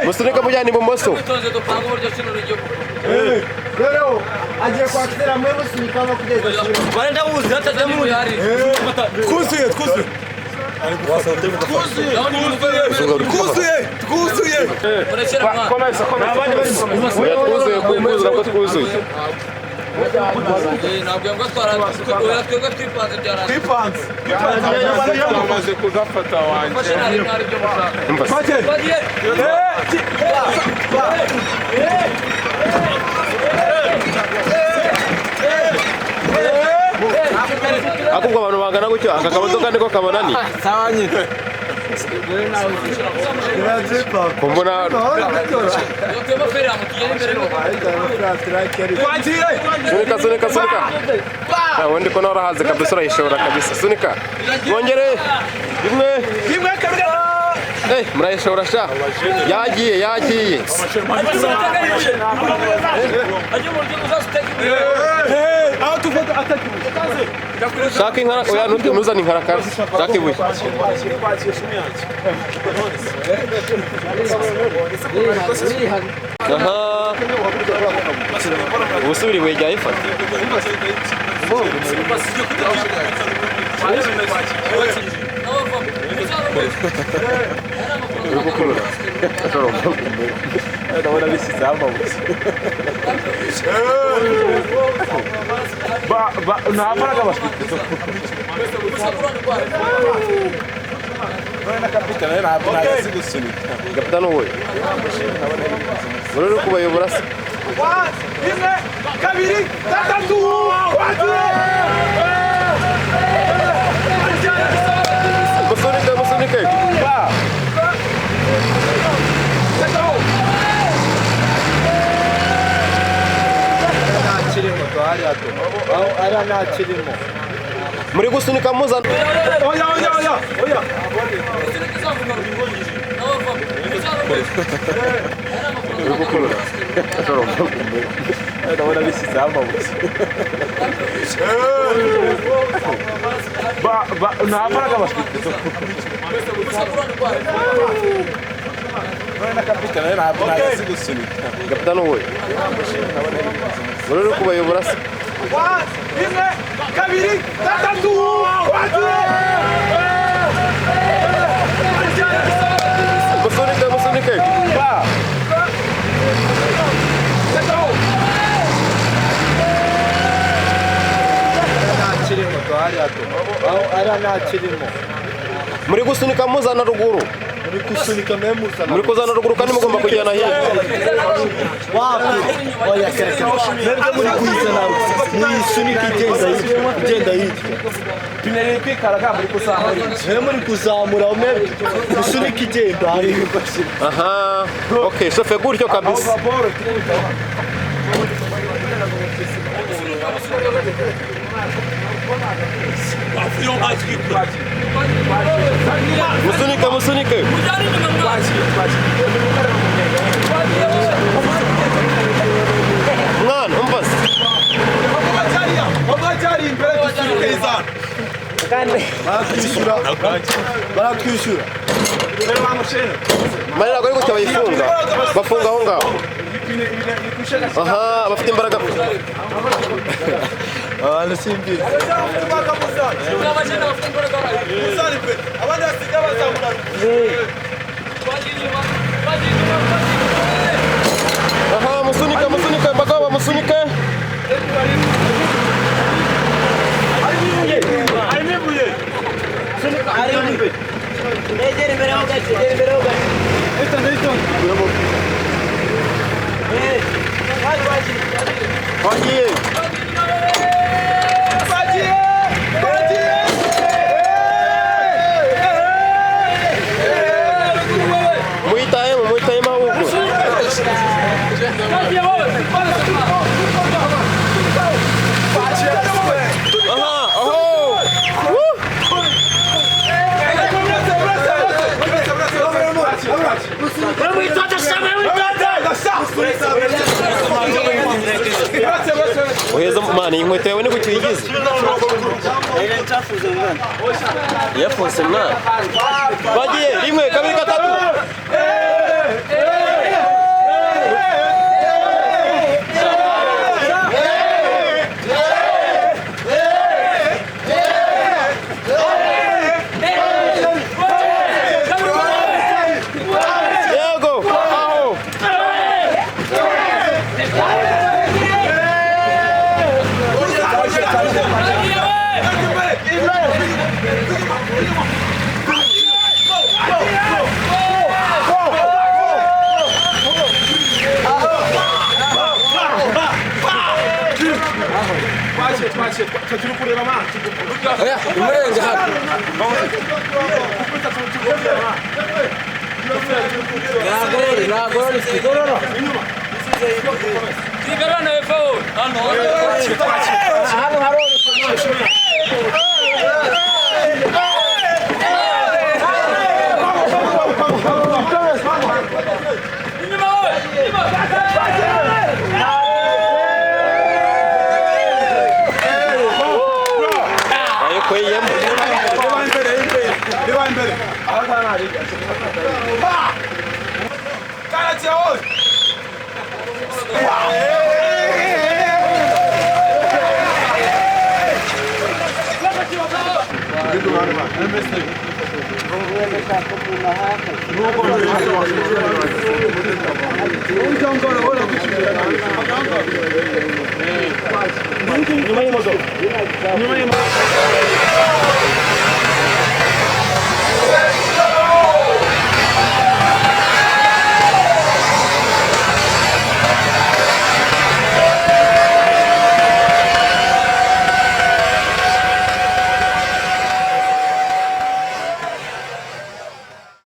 Musunika mujyana ibumoso. Rero agiye kwakira mwe musunika no kugeza Barenda buzi hatazemu yari. Kuzuye. Komeza. Twuzuye. Ntabwo ngo twara twebwe twipanze byara. Twipanze. Bamaze kugafata wanje. Akubwo abantu bangana gutyo aka kamodoka niko kabanani. Sawa nyine. Kumbona sunika. Wendi ko narahaze kabisa urayishobora kabisa. Sunika. Mwongere. Rimwe kabiri. Murayishobora sha. Yagiye. Aho tufata ataki. Shaka inkara oya ntuzane inkara kazi. Shaka ibuye. Aha. Ubusubiri wejya ifata. Ndabona bisize amabuye. Nta mbaraga bafite. Bana kapitana ntabwo ntazi gusunika. Kapitano wowe. Urero kubayobora se. 1 2 3 Musunika. Muri gusunika muzana. Oya. Ndabona bisize amabuye. Nta mbaraga bafite. Bana kapitana ntabwo ntazi gusunika. Kapitano wowe. Urero kubayobora se. 1 2 3 Musunika. Muri gusunika muzana ruguru. Muri kuzana ruguru kandi mugomba kujyana hirya. oya kereka mwebwe muri kuyizana muyisunika igenda hirya Tunere kwikaraga muri kuzamura. muri kuzamura mwebwe musunika igenda Aha. Okay, shofe gutyo kabisa. Musunika. Mwana umbase. Abajari imbere y'izana. baratwishyura Marira ko gutyo bayifunga. Bafunga aho ngaho. Aha, bafite imbaraga. simbi Aha, musunika bagabo musunike. Muitaye mahuko. Aha, mani inkweto yawe ni kuki uyigize yafunze mwana bagiye rimwe kabiri gatatu Nyuma y'imodoka